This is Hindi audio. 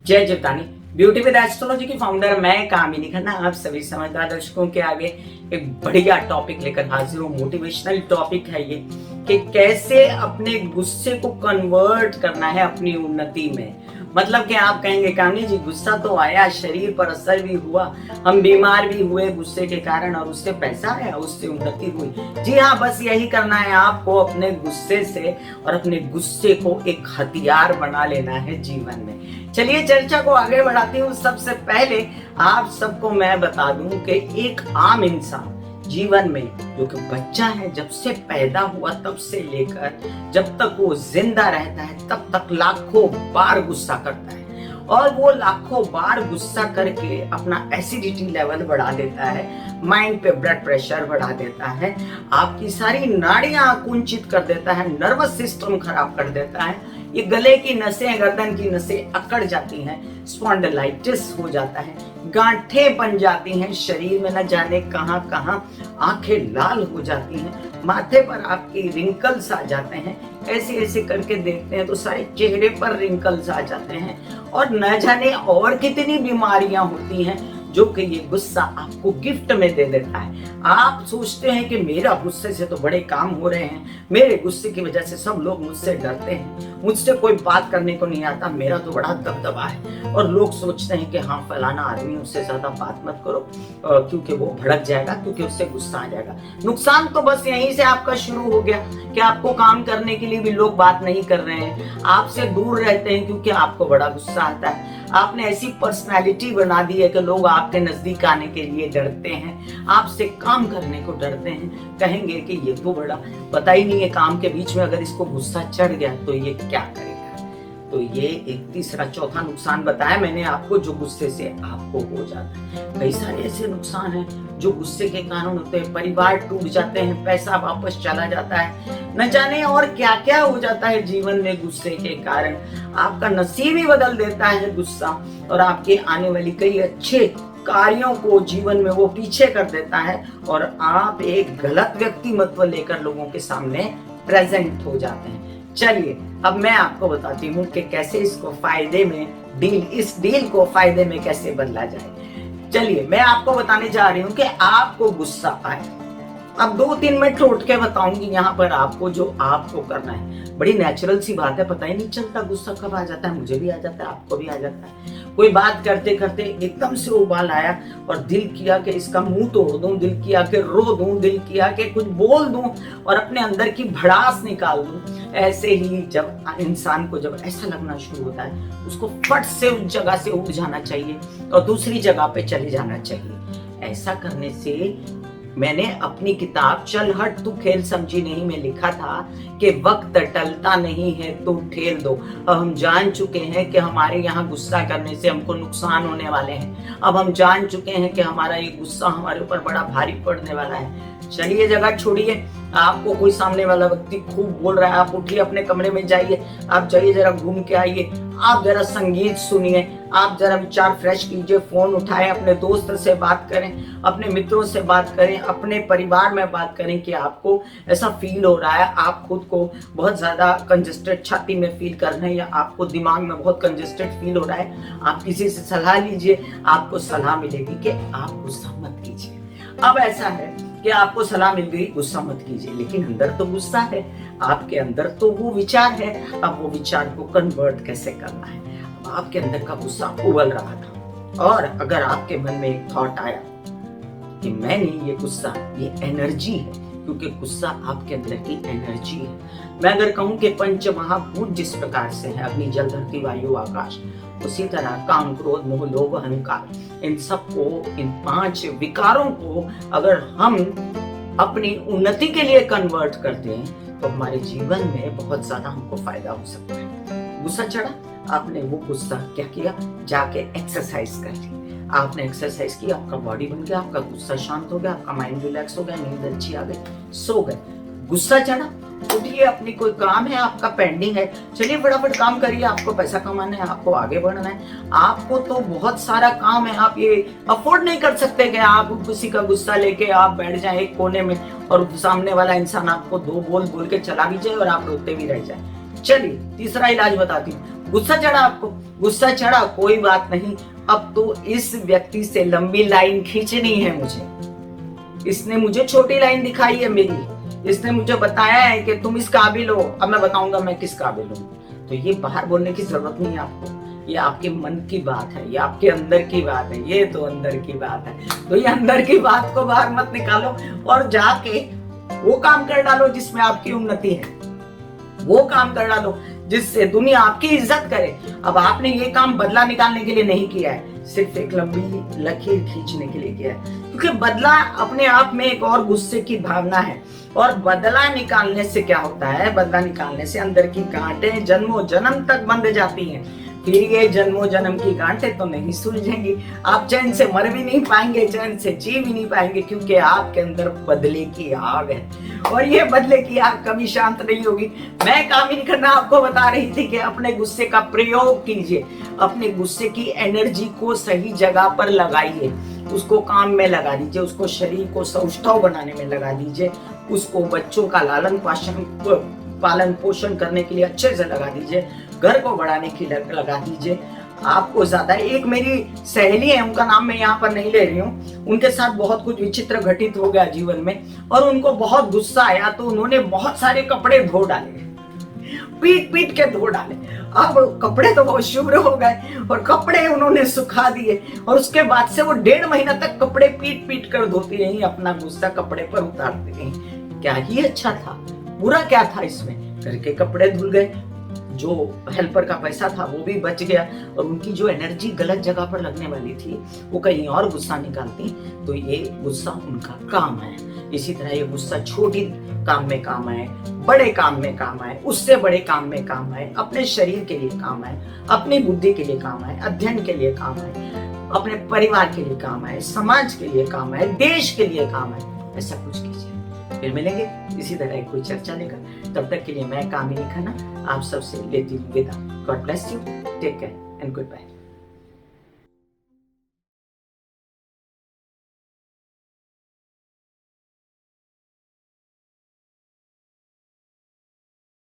जय जितानी। ब्यूटी विद एस्ट्रोलॉजी की फाउंडर मैं कामिनी खन्ना आप सभी समझदार दर्शकों के आगे एक बढ़िया टॉपिक लेकर हाजिर हूँ। मोटिवेशनल टॉपिक है ये कि कैसे अपने गुस्से को कन्वर्ट करना है अपनी उन्नति में। मतलब कि आप कहेंगे कामिनी जी गुस्सा तो आया, शरीर पर असर भी हुआ, हम बीमार भी हुए गुस्से के कारण और उससे पैसा आया, उससे उन्नति हुई। जी हाँ, बस यही करना है आपको, अपने गुस्से से और अपने गुस्से को एक हथियार बना लेना है जीवन में। चलिए चर्चा को आगे बढ़ाती हूँ। सबसे पहले आप सबको मैं बता दूं कि एक आम इंसान जीवन में जो कि बच्चा है, जब से पैदा हुआ तब से लेकर जब तक वो जिंदा रहता है तब तक लाखों बार गुस्सा करता है और वो लाखों बार गुस्सा करके अपना एसिडिटी लेवल बढ़ा देता है, माइंड पे ब्लड प्रेशर बढ़ा देता है, आपकी सारी नाड़ियां कुंचित कर देता है, नर्वस सिस्टम खराब कर देता है, ये गले की नसें, गर्दन की नसें अकड़ जाती हैं, स्पॉन्डिलाइटिस हो जाता है, गांठें बन जाती हैं, शरीर में न जाने कहां कहां आंखें लाल हो जाती हैं, माथे पर आपकी रिंकल्स आ जाते हैं। ऐसे ऐसे करके देखते हैं तो सारे चेहरे पर रिंकल्स आ जाते हैं और न जाने और कितनी बीमारियां होती हैं जो कि ये गुस्सा आपको गिफ्ट में दे देता है। आप सोचते हैं कि मेरा गुस्से से तो बड़े काम हो रहे हैं, मेरे गुस्से की वजह से सब लोग मुझसे डरते हैं, मुझसे कोई बात करने को नहीं आता, मेरा तो बड़ा दबदबा है। और लोग सोचते हैं कि हाँ फलाना आदमी, उससे ज्यादा बात मत करो क्योंकि वो भड़क जाएगा, क्योंकि उससे गुस्सा आ जाएगा। नुकसान तो बस यहीं से आपका शुरू हो गया कि आपको काम करने के लिए भी लोग बात नहीं कर रहे हैं, आपसे दूर रहते हैं क्योंकि आपको बड़ा गुस्सा आता है। आपने ऐसी पर्सनालिटी बना दी है कि लोग आपके नजदीक आने के लिए डरते हैं, आपसे काम करने को डरते हैं, कहेंगे कि ये तो बड़ा पता ही नहीं है, काम के बीच में अगर इसको गुस्सा चढ़ गया तो ये क्या करेगा। तो ये एक तीसरा चौथा नुकसान बताया मैंने आपको जो गुस्से से आपको हो जाता है। कई सारे ऐसे नुकसान हैं जो गुस्से के कारण होते हैं, परिवार टूट जाते हैं, पैसा वापस चला जाता है, न जाने और क्या क्या हो जाता है जीवन में गुस्से के कारण। आपका नसीब ही बदल देता है गुस्सा और आपके आने वाली कई अच्छे कार्यों को जीवन में वो पीछे कर देता है और आप एक गलत व्यक्तिमत्व लेकर लोगों के सामने प्रेजेंट हो जाते हैं। चलिए अब मैं आपको बताती हूँ कि कैसे इसको फायदे में इस डील को फायदे में कैसे बदला जाए। चलिए मैं आपको बताने जा रही हूँ कि आपको गुस्सा आए, अब 2-3 मिनट उठ के बताऊंगी यहाँ पर आपको जो आपको करना है। बड़ी नेचुरल सी बात है, पता ही नहीं चलता गुस्सा कब आ जाता है, मुझे भी आ जाता है, आपको भी आ जाता है। कोई बात करते करते एकदम से उबाल आया और दिल किया कि इसका मुंह तोड़ दूं, दिल किया कि रो दूं, दिल किया कि कुछ बोल दूं और अपने अंदर की भड़ास निकाल दूं। ऐसे ही जब इंसान को जब ऐसा लगना शुरू होता है उसको फट से उस जगह से उठ जाना चाहिए और दूसरी जगह पे चले जाना चाहिए। ऐसा करने से मैंने अपनी किताब चल हट तू खेल समझी नहीं में लिखा था कि वक्त टलता नहीं है तो ठेल दो। अब हम जान चुके हैं कि हमारे यहाँ गुस्सा करने से हमको नुकसान होने वाले हैं, अब हम जान चुके हैं कि हमारा ये गुस्सा हमारे ऊपर बड़ा भारी पड़ने वाला है। चलिए जगह छोड़िए, आपको कोई सामने वाला व्यक्ति खूब बोल रहा है, आप उठिए अपने कमरे में जाइए, आप जाइए जरा घूम के आइए, आप जरा संगीत सुनिए, आप जरा विचार फ्रेश कीजिए, फोन उठाएं, अपने दोस्त से बात करें, अपने मित्रों से बात करें, अपने परिवार में बात करें कि आपको ऐसा फील हो रहा है, आप खुद को बहुत ज्यादा कंजेस्टेड छाती में फील कर रहे हैं या आपको दिमाग में बहुत कंजेस्टेड फील हो रहा है। आप किसी से सलाह लीजिए, आपको सलाह मिलेगी कि आप गुस्सा मत कीजिए। अब ऐसा है कि आपको सलाह मिल गई गुस्सा मत कीजिए, लेकिन अंदर तो गुस्सा है, आपके अंदर तो वो विचार है। अब वो विचार को कन्वर्ट कैसे करना है। अब आपके अंदर का गुस्सा उबल रहा था और अगर आपके मन में एक थॉट आया कि मैं नहीं, ये गुस्सा ये एनर्जी है, क्योंकि गुस्सा आपके अंदर की एनर्जी है। मैं अगर कहूं कि पंच महाभूत जिस प्रकार से है, अग्नि जल धरती वायु आकाश, उसी तरह काम क्रोध मोह लोभ अहंकार, इन सबको, इन 5 विकारों को अगर हम अपनी उन्नति के लिए कन्वर्ट करते हैं तो हमारे जीवन में बहुत ज्यादा हमको फायदा हो सकता है। गुस्सा चढ़ा, आपने वो गुस्सा क्या किया, जाके एक्सरसाइज कर ली। आपने एक्सरसाइज की, आपका बॉडी बन गया, आपका गुस्सा शांत हो गया, आपका माइंड रिलैक्स हो गया, नींद अच्छी आ गई, सो गए। गुस्सा चढ़ा, उठिए, अपनी कोई काम है आपका पेंडिंग है, चलिए फटाफट काम करिए, आपको पैसा कमाना है, आपको आगे बढ़ना है, आपको तो बहुत सारा काम है, आप ये अफोर्ड नहीं कर सकते कि आप किसी का गुस्सा लेके आप बैठ जाएं एक कोने में और सामने वाला इंसान आपको 2 बोल बोल के चला भी जाए और आप रोते भी रह जाए। चलिए तीसरा इलाज बताती हूँ। गुस्सा चढ़ा आपको, गुस्सा चढ़ा, कोई बात नहीं। अब तो इस व्यक्ति से लंबी लाइन खींचनी है मुझे। इसने मुझे छोटी लाइन दिखाई है मेरी, इसने मुझे बताया है कि तुम इस काबिल हो, अब मैं बताऊंगा मैं किस काबिल हूँ। तो ये बाहर बोलने की जरूरत नहीं है आपको, ये आपके मन की बात है, ये आपके अंदर की बात है, ये तो अंदर की बात है। तो ये अंदर की बात को बाहर मत निकालो और जाके वो काम कर डालो जिसमें आपकी उन्नति है, वो काम कर डालो जिससे दुनिया आपकी इज्जत करे। अब आपने ये काम बदला निकालने के लिए नहीं किया है, सिर्फ एक लंबी लकीर खींचने के लिए किया है, क्योंकि बदला अपने आप में एक और गुस्से की भावना है। और बदला निकालने से क्या होता है, बदला निकालने से अंदर की गांठें जन्मों जन्म तक बंध जाती हैं। फिर ये जन्मों जन्म की गांठें तो नहीं सुलझेंगी, आप चैन से मर भी नहीं पाएंगे, चैन से जी भी नहीं पाएंगे, क्योंकि आपके अंदर बदले की आग है और ये बदले की आग कभी शांत नहीं होगी। मैं कामिनी खन्ना आपको बता रही थी कि अपने गुस्से का प्रयोग कीजिए, अपने गुस्से की एनर्जी को सही जगह पर लगाइए, उसको काम में लगा दीजिए, उसको शरीर को सौष्ठव बनाने में लगा दीजिए, उसको बच्चों का पालन पोषण करने के लिए अच्छे से लगा दीजिए, घर को बढ़ाने के लिए लगा दीजिए। आपको ज्यादा, एक मेरी सहेली है, उनका नाम मैं यहाँ पर नहीं ले रही हूँ, उनके साथ बहुत कुछ विचित्र घटित हो गया जीवन में और उनको बहुत गुस्सा आया तो उन्होंने बहुत सारे कपड़े धो डाले, पीट पीट के धो डाले। अब कपड़े तो बहुत शुभ्र हो गए और कपड़े उन्होंने सुखा दिए और उसके बाद से वो 1.5 महीना तक कपड़े पीट पीट कर धोती रही, अपना गुस्सा कपड़े पर उतारती रही। क्या ही अच्छा था, बुरा क्या था इसमें? घर के कपड़े धुल गए, जो हेल्पर का पैसा था वो भी बच गया और उनकी जो एनर्जी गलत जगह पर लगने वाली थी वो कहीं और गुस्सा निकालती, तो ये गुस्सा उनका काम है। इसी तरह ये गुस्सा छोटी काम में काम आए, बड़े काम में काम आए, उससे बड़े काम में काम आए, अपने शरीर के लिए काम आए, अपनी बुद्धि के लिए काम आए, अध्ययन के लिए काम आए, अपने परिवार के लिए काम आए, समाज के लिए काम आए, देश के लिए काम आए। ऐसा कुछ कीजिए। फिर मिलेंगे इसी तरह कोई चर्चा लेकर, तब तक के लिए मैं कामिनी खन्ना आप सबसे लेती हूँ विदा। God bless you, take care and good bye.